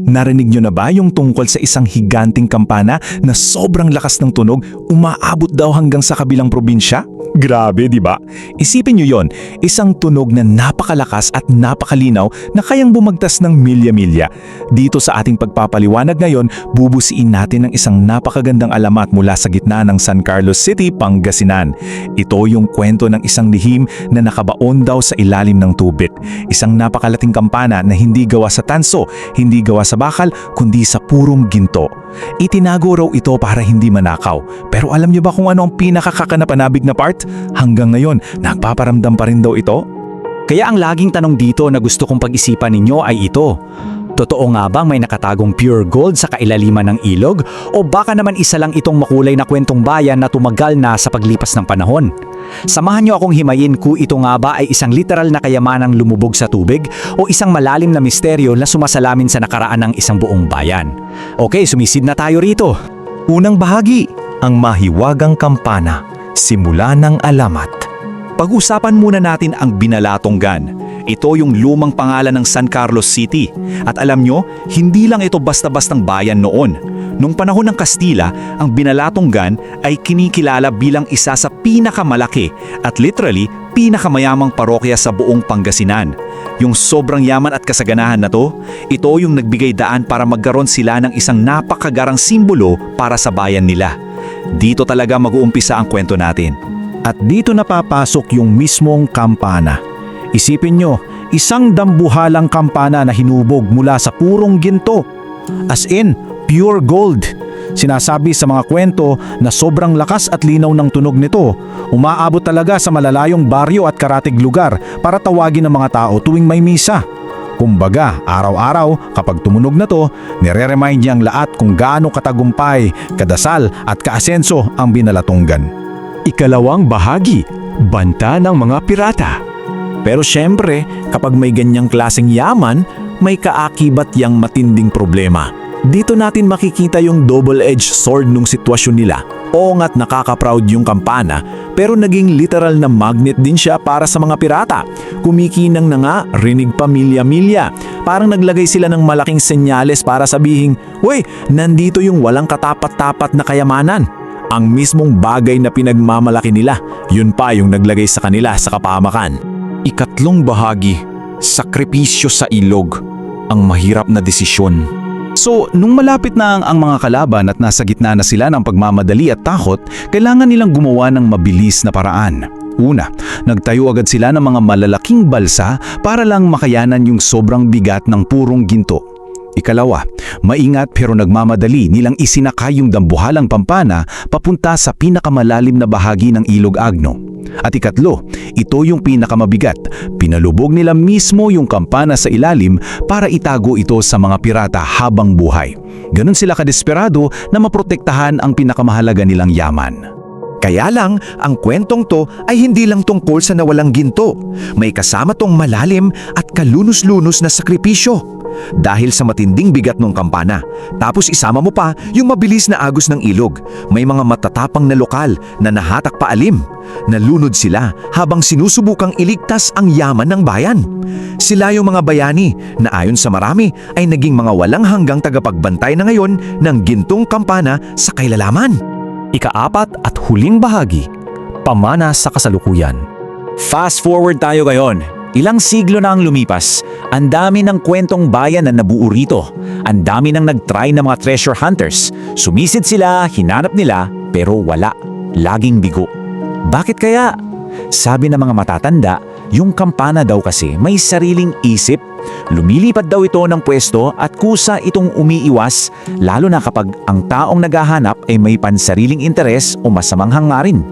Narinig nyo na ba yung tungkol sa isang higanting kampana na sobrang lakas ng tunog, umaabot daw hanggang sa kabilang probinsya? Grabe, di ba? Isipin nyo yon, isang tunog na napakalakas at napakalinaw na kayang bumagtas ng milya-milya. Dito sa ating pagpapaliwanag ngayon, bubusiin natin ang isang napakagandang alamat mula sa gitna ng San Carlos City, Pangasinan. Ito yung kwento ng isang lihim na nakabaon daw sa ilalim ng tubig. Isang napakalating kampana na hindi gawa sa tanso, hindi gawa sa bakal, kundi sa purong ginto. Itinago raw ito para hindi manakaw. Pero alam niyo ba kung ano ang pinakakakanapanabig na part? Hanggang ngayon, nagpaparamdam pa rin daw ito. Kaya ang laging tanong dito na gusto kong pag-isipan ninyo ay ito. Totoo nga bang may nakatagong pure gold sa kailaliman ng ilog? O baka naman isa lang itong makulay na kwentong bayan na tumagal na sa paglipas ng panahon? Samahan niyo akong himayin kung ito nga ba ay isang literal na kayamanang lumubog sa tubig o isang malalim na misteryo na sumasalamin sa nakaraan ng isang buong bayan. Okay, sumisid na tayo rito. Unang bahagi, ang mahiwagang kampana, simula ng alamat. Pag-usapan muna natin ang Binalatonggan. Ito yung lumang pangalan ng San Carlos City. At alam nyo, hindi lang ito basta-bastang bayan noon. Nung panahon ng Kastila, ang Binalatonggan ay kinikilala bilang isa sa pinakamalaki at literally pinakamayamang parokya sa buong Pangasinan. Yung sobrang yaman at kasaganahan na to, ito yung nagbigay daan para magkaroon sila ng isang napakagarang simbolo para sa bayan nila. Dito talaga mag-uumpisa ang kwento natin. At dito napapasok yung mismong kampana. Isipin nyo, isang dambuhalang kampana na hinubog mula sa purong ginto. As in, pure gold. Sinasabi sa mga kwento na sobrang lakas at linaw ng tunog nito, umaabot talaga sa malalayong baryo at karatig lugar para tawagin ng mga tao tuwing may misa. Kumbaga, araw-araw kapag tumunog na to, nire-remind niyang lahat kung gaano katagumpay, kadasal at kaasenso ang Binalatonggan. Ikalawang bahagi, banta ng mga pirata. Pero syempre, kapag may ganyang klaseng yaman, may kaakibat yang matinding problema. Dito natin makikita yung double-edged sword nung sitwasyon nila. Oo nga't nakaka-proud yung kampana, pero naging literal na magnet din siya para sa mga pirata. Kumikinang na nga, rinig pa milya-milya. Parang naglagay sila ng malaking senyales para sabihing, "Uy, nandito yung walang katapat-tapat na kayamanan." Ang mismong bagay na pinagmamalaki nila, yun pa yung naglagay sa kanila sa kapahamakan. Ikatlong bahagi, sakripisyo sa ilog, ang mahirap na desisyon. So, nung malapit na ang mga kalaban at nasa gitna na sila ng pagmamadali at takot, kailangan nilang gumawa ng mabilis na paraan. Una, nagtayo agad sila ng mga malalaking balsa para lang makayanan yung sobrang bigat ng purong ginto. Ikalawa, maingat pero nagmamadali nilang isinakay yung dambuhalang pampana papunta sa pinakamalalim na bahagi ng Ilog Agno. At ikatlo, ito yung pinakamabigat. Pinalubog nila mismo yung kampana sa ilalim para itago ito sa mga pirata habang buhay. Ganon sila kadesperado na maprotektahan ang pinakamahalaga nilang yaman. Kaya lang, ang kwentong to ay hindi lang tungkol sa nawalang ginto. May kasama tong malalim at kalunos-lunos na sakripisyo. Dahil sa matinding bigat ng kampana, tapos isama mo pa yung mabilis na agos ng ilog. May mga matatapang na lokal na nahatak paalim. Nalunod sila habang sinusubukang iligtas ang yaman ng bayan. Sila yung mga bayani na ayon sa marami ay naging mga walang hanggang tagapagbantay na ngayon ng gintong kampana sa kailalaman. Ikaapat at huling bahagi, pamana sa kasalukuyan. Fast forward tayo ngayon. Ilang siglo na ang lumipas, ang dami ng kwentong bayan na nabuo rito. Ang dami nang nag-try ng mga treasure hunters. Sumisid sila, hinanap nila, pero wala. Laging bigo. Bakit kaya? Sabi ng mga matatanda, yung kampana daw kasi may sariling isip. Lumilipad daw ito ng pwesto at kusa itong umiiwas, lalo na kapag ang taong naghahanap ay may pansariling interes o masamang hangarin.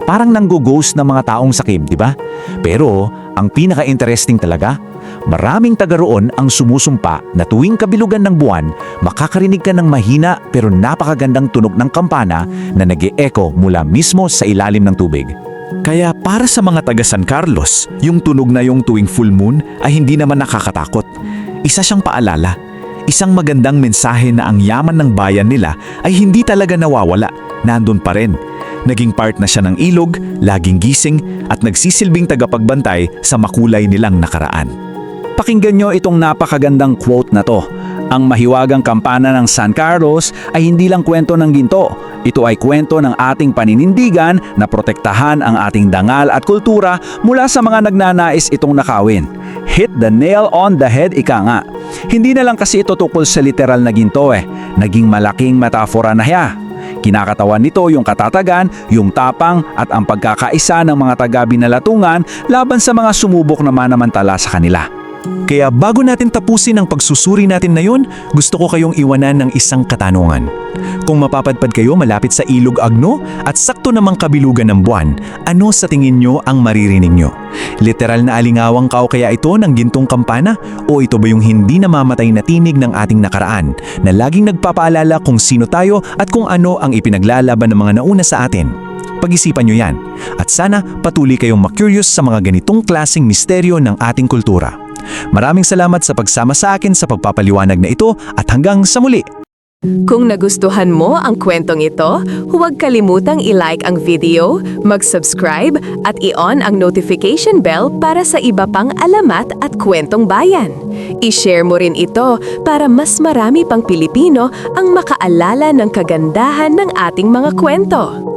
Parang nanggo-ghost ng mga taong sakib, di ba? Pero ang pinaka-interesting talaga, maraming taga roon ang sumusumpa na tuwing kabilugan ng buwan, makakarinig ka ng mahina pero napakagandang tunog ng kampana na nag-e-echo mula mismo sa ilalim ng tubig. Kaya para sa mga taga San Carlos, yung tunog na yung tuwing full moon ay hindi naman nakakatakot. Isa siyang paalala, isang magandang mensahe na ang yaman ng bayan nila ay hindi talaga nawawala, nandun pa rin. Naging part na siya ng ilog, laging gising at nagsisilbing tagapagbantay sa makulay nilang nakaraan. Pakinggan nyo itong napakagandang quote na to. Ang mahiwagang kampana ng San Carlos ay hindi lang kwento ng ginto. Ito ay kwento ng ating paninindigan na protektahan ang ating dangal at kultura mula sa mga nagnanais itong nakawin. Hit the nail on the head, ika nga. Hindi na lang kasi ito tukol sa literal na ginto Naging malaking metafora na hiya. Kinakatawan nito yung katatagan, yung tapang at ang pagkakaisa ng mga taga-binalatungan laban sa mga sumubok na manamantala sa kanila. Kaya bago natin tapusin ang pagsusuri natin na yun, gusto ko kayong iwanan ng isang katanungan. Kung mapapadpad kayo malapit sa Ilog Agno at sakto namang kabilugan ng buwan, ano sa tingin nyo ang maririnig nyo? Literal na alingawang kao kaya ito ng gintong kampana? O ito ba yung hindi namamatay na tinig ng ating nakaraan na laging nagpapaalala kung sino tayo at kung ano ang ipinaglalaban ng mga nauna sa atin? Pag-isipan nyo yan. At sana patuloy kayong ma-curious sa mga ganitong klaseng misteryo ng ating kultura. Maraming salamat sa pagsama sa akin sa pagpapaliwanag na ito at hanggang sa muli! Kung nagustuhan mo ang kwentong ito, huwag kalimutang i-like ang video, mag-subscribe at i-on ang notification bell para sa iba pang alamat at kwentong bayan. I-share mo rin ito para mas marami pang Pilipino ang makaalala ng kagandahan ng ating mga kwento.